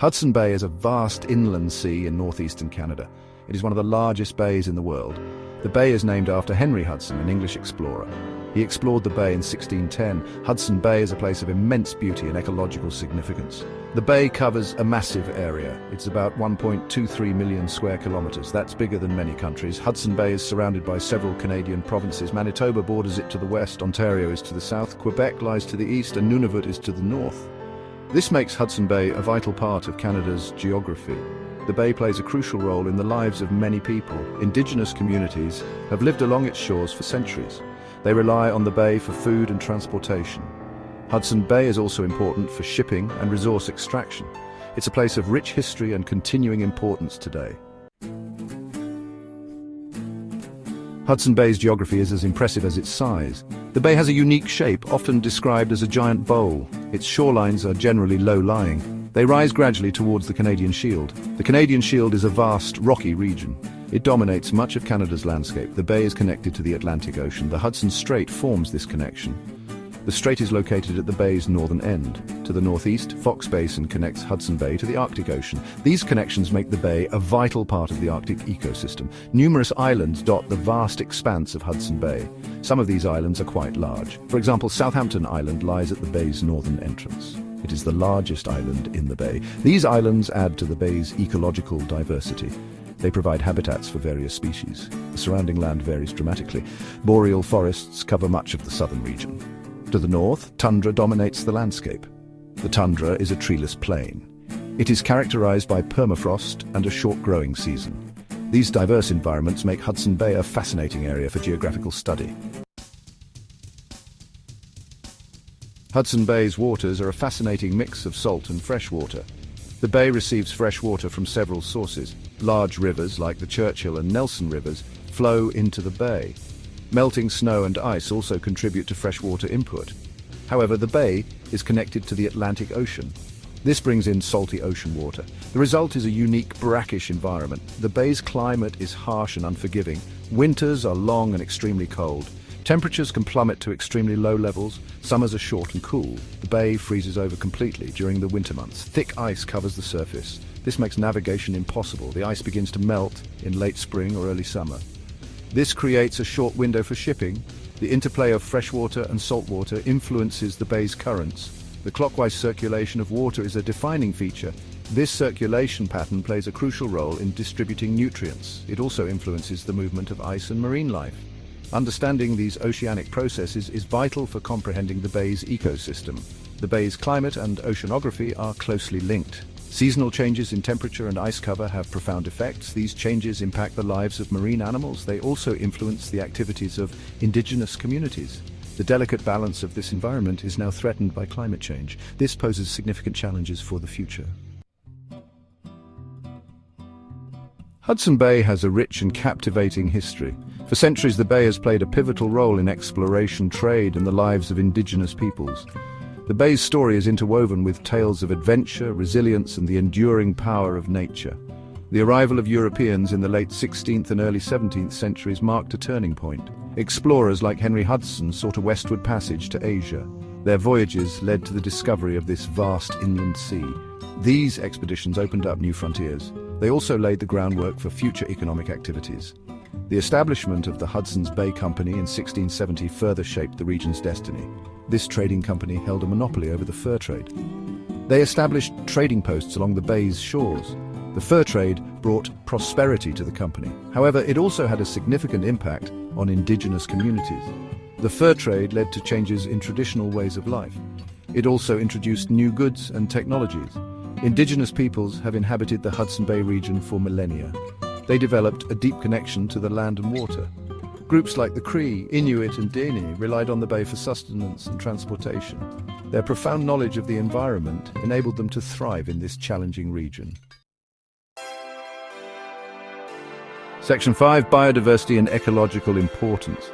Hudson Bay is a vast inland sea in northeastern Canada. It is one of the largest bays in the world. The bay is named after Henry Hudson, an English explorer. He explored the bay in 1610. Hudson Bay is a place of immense beauty and ecological significance. The bay covers a massive area. It's about 1.23 million square kilometers. That's bigger than many countries. Hudson Bay is surrounded by several Canadian provinces. Manitoba borders it to the west, Ontario is to the south, Quebec lies to the east, and Nunavut is to the north. This makes Hudson Bay a vital part of Canada's geography. The bay plays a crucial role in the lives of many people. Indigenous communities have lived along its shores for centuries. They rely on the bay for food and transportation. Hudson Bay is also important for shipping and resource extraction. It's a place of rich history and continuing importance today. Hudson Bay's geography is as impressive as its size. The bay has a unique shape, often described as a giant bowl. Its shorelines are generally low-lying. They rise gradually towards the Canadian Shield. The Canadian Shield is a vast, rocky region. It dominates much of Canada's landscape. The bay is connected to the Atlantic Ocean. The Hudson Strait forms this connection. The strait is located at the bay's northern end. To the northeast, Fox Basin connects Hudson Bay to the Arctic Ocean. These connections make the bay a vital part of the Arctic ecosystem. Numerous islands dot the vast expanse of Hudson Bay. Some of these islands are quite large. For example, Southampton Island lies at the bay's northern entrance. It is the largest island in the bay. These islands add to the bay's ecological diversity. They provide habitats for various species. The surrounding land varies dramatically. Boreal forests cover much of the southern region. To the north, tundra dominates the landscape. The tundra is a treeless plain. It is characterized by permafrost and a short growing season. These diverse environments make Hudson Bay a fascinating area for geographical study. Hudson Bay's waters are a fascinating mix of salt and fresh water. The bay receives fresh water from several sources. Large rivers, like the Churchill and Nelson rivers, flow into the bay. Melting snow and ice also contribute to freshwater input. However, the bay is connected to the Atlantic Ocean. This brings in salty ocean water. The result is a unique brackish environment. The bay's climate is harsh and unforgiving. Winters are long and extremely cold. Temperatures can plummet to extremely low levels. Summers are short and cool. The bay freezes over completely during the winter months. Thick ice covers the surface. This makes navigation impossible. The ice begins to melt in late spring or early summer. This creates a short window for shipping. The interplay of freshwater and saltwater influences the bay's currents. The clockwise circulation of water is a defining feature. This circulation pattern plays a crucial role in distributing nutrients. It also influences the movement of ice and marine life. Understanding these oceanic processes is vital for comprehending the bay's ecosystem. The bay's climate and oceanography are closely linked. Seasonal changes in temperature and ice cover have profound effects. These changes impact the lives of marine animals. They also influence the activities of indigenous communities. The delicate balance of this environment is now threatened by climate change. This poses significant challenges for the future. Hudson Bay has a rich and captivating history. For centuries, the bay has played a pivotal role in exploration, trade, and the lives of indigenous peoples. The bay's story is interwoven with tales of adventure, resilience, and the enduring power of nature. The arrival of Europeans in the late 16th and early 17th centuries marked a turning point. Explorers like Henry Hudson sought a westward passage to Asia. Their voyages led to the discovery of this vast inland sea. These expeditions opened up new frontiers. They also laid the groundwork for future economic activities. The establishment of the Hudson's Bay Company in 1670 further shaped the region's destiny. This trading company held a monopoly over the fur trade. They established trading posts along the bay's shores. The fur trade brought prosperity to the company. However, it also had a significant impact on indigenous communities. The fur trade led to changes in traditional ways of life. It also introduced new goods and technologies. Indigenous peoples have inhabited the Hudson Bay region for millennia. They developed a deep connection to the land and water. Groups like the Cree, Inuit, and Dene relied on the bay for sustenance and transportation. Their profound knowledge of the environment enabled them to thrive in this challenging region. Section 5. Biodiversity and ecological importance.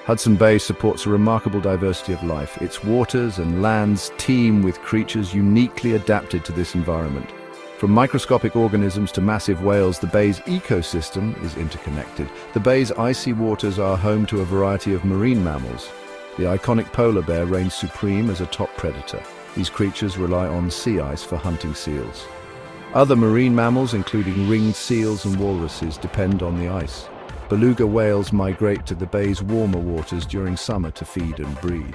Hudson Bay supports a remarkable diversity of life. Its waters and lands teem with creatures uniquely adapted to this environment. From microscopic organisms to massive whales, the bay's ecosystem is interconnected. The bay's icy waters are home to a variety of marine mammals. The iconic polar bear reigns supreme as a top predator. These creatures rely on sea ice for hunting seals. Other marine mammals, including ringed seals and walruses, depend on the ice. Beluga whales migrate to the bay's warmer waters during summer to feed and breed.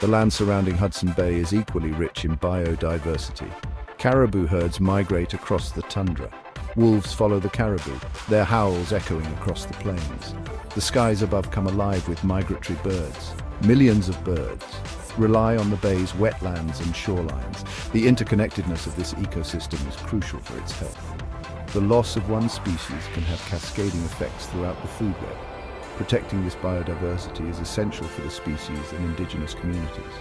The land surrounding Hudson Bay is equally rich in biodiversity. Caribou herds migrate across the tundra. Wolves follow the caribou, their howls echoing across the plains. The skies above come alive with migratory birds. Millions of birds rely on the bay's wetlands and shorelines. The interconnectedness of this ecosystem is crucial for its health. The loss of one species can have cascading effects throughout the food web. Protecting this biodiversity is essential for the species and indigenous communities.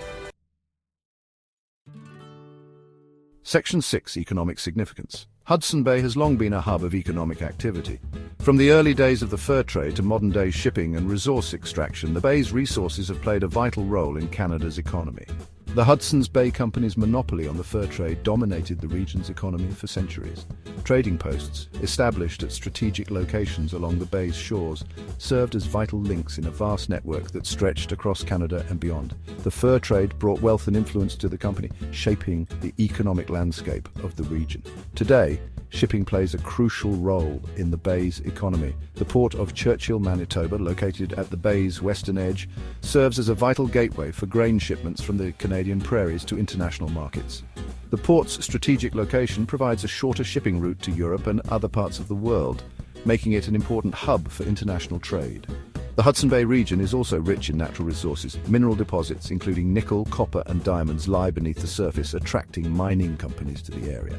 Section 6. Economic significance. Hudson Bay has long been a hub of economic activity. From the early days of the fur trade to modern-day shipping and resource extraction, the bay's resources have played a vital role in Canada's economy. The Hudson's Bay Company's monopoly on the fur trade dominated the region's economy for centuries. Trading posts, established at strategic locations along the bay's shores, served as vital links in a vast network that stretched across Canada and beyond. The fur trade brought wealth and influence to the company, shaping the economic landscape of the region. Today, shipping plays a crucial role in the bay's economy. The port of Churchill, Manitoba, located at the bay's western edge, serves as a vital gateway for grain shipments from the Canadian prairies to international markets. The port's strategic location provides a shorter shipping route to Europe and other parts of the world, making it an important hub for international trade. The Hudson Bay region is also rich in natural resources. Mineral deposits, including nickel, copper, and diamonds, lie beneath the surface, attracting mining companies to the area.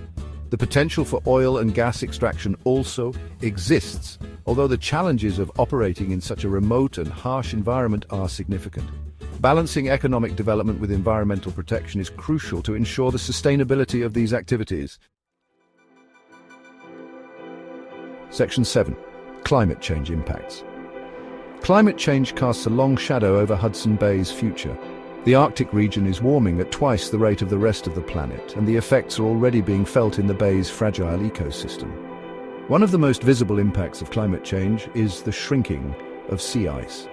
The potential for oil and gas extraction also exists, although the challenges of operating in such a remote and harsh environment are significant. Balancing economic development with environmental protection is crucial to ensure the sustainability of these activities. Section 7. Climate change impacts. Climate change casts a long shadow over Hudson Bay's future. The Arctic region is warming at twice the rate of the rest of the planet, and the effects are already being felt in the bay's fragile ecosystem. One of the most visible impacts of climate change is the shrinking of sea ice.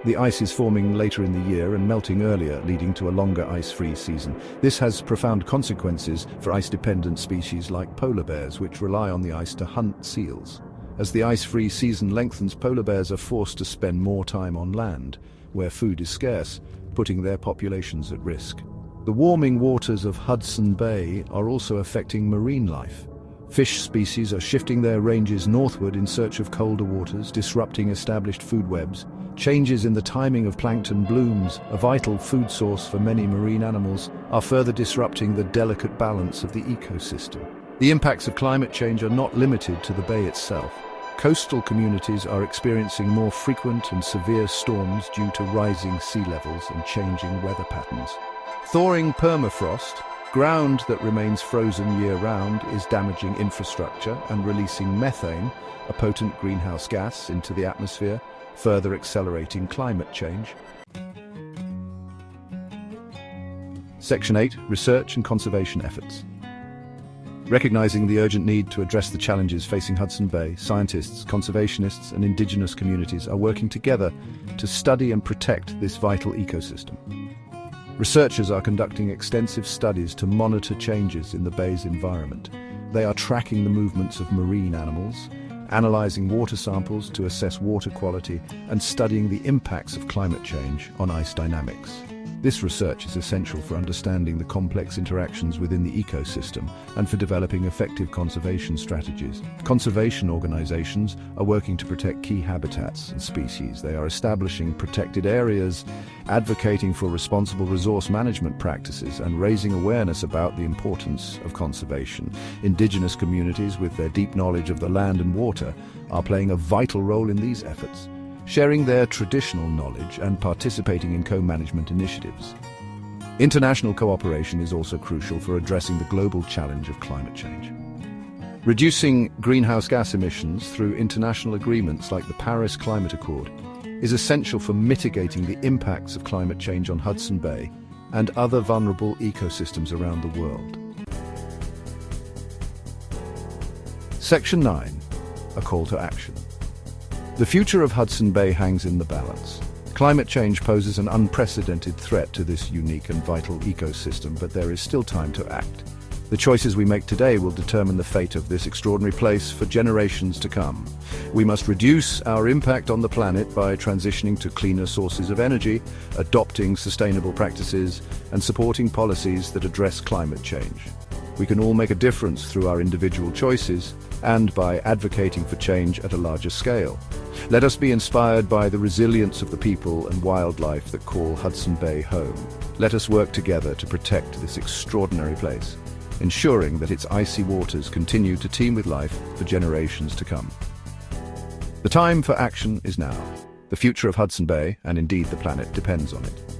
The ice is forming later in the year and melting earlier, leading to a longer ice-free season. This has profound consequences for ice-dependent species like polar bears, which rely on the ice to hunt seals. As the ice-free season lengthens, polar bears are forced to spend more time on land, where food is scarce, putting their populations at risk. The warming waters of Hudson Bay are also affecting marine life. Fish species are shifting their ranges northward in search of colder waters, disrupting established food webs. Changes in the timing of plankton blooms, a vital food source for many marine animals, are further disrupting the delicate balance of the ecosystem. The impacts of climate change are not limited to the bay itself. Coastal communities are experiencing more frequent and severe storms due to rising sea levels and changing weather patterns. Thawing permafrost, ground that remains frozen year-round, is damaging infrastructure and releasing methane, a potent greenhouse gas, into the atmosphere, further accelerating climate change. Section 8. Research and conservation efforts. Recognizing the urgent need to address the challenges facing Hudson Bay, scientists, conservationists, and indigenous communities are working together to study and protect this vital ecosystem. Researchers are conducting extensive studies to monitor changes in the bay's environment. They are tracking the movements of marine animals, analyzing water samples to assess water quality, and studying the impacts of climate change on ice dynamics. This research is essential for understanding the complex interactions within the ecosystem and for developing effective conservation strategies. Conservation organizations are working to protect key habitats and species. They are establishing protected areas, advocating for responsible resource management practices, and raising awareness about the importance of conservation. Indigenous communities, with their deep knowledge of the land and water, are playing a vital role in these efforts, sharing their traditional knowledge and participating in co-management initiatives. International cooperation is also crucial for addressing the global challenge of climate change. Reducing greenhouse gas emissions through international agreements like the Paris Climate Accord is essential for mitigating the impacts of climate change on Hudson Bay and other vulnerable ecosystems around the world. Section 9. A call to action. The future of Hudson Bay hangs in the balance. Climate change poses an unprecedented threat to this unique and vital ecosystem, but there is still time to act. The choices we make today will determine the fate of this extraordinary place for generations to come. We must reduce our impact on the planet by transitioning to cleaner sources of energy, adopting sustainable practices, and supporting policies that address climate change. We can all make a difference through our individual choices and by advocating for change at a larger scale. Let us be inspired by the resilience of the people and wildlife that call Hudson Bay home. Let us work together to protect this extraordinary place, ensuring that its icy waters continue to teem with life for generations to come. The time for action is now. The future of Hudson Bay, and indeed the planet, depends on it.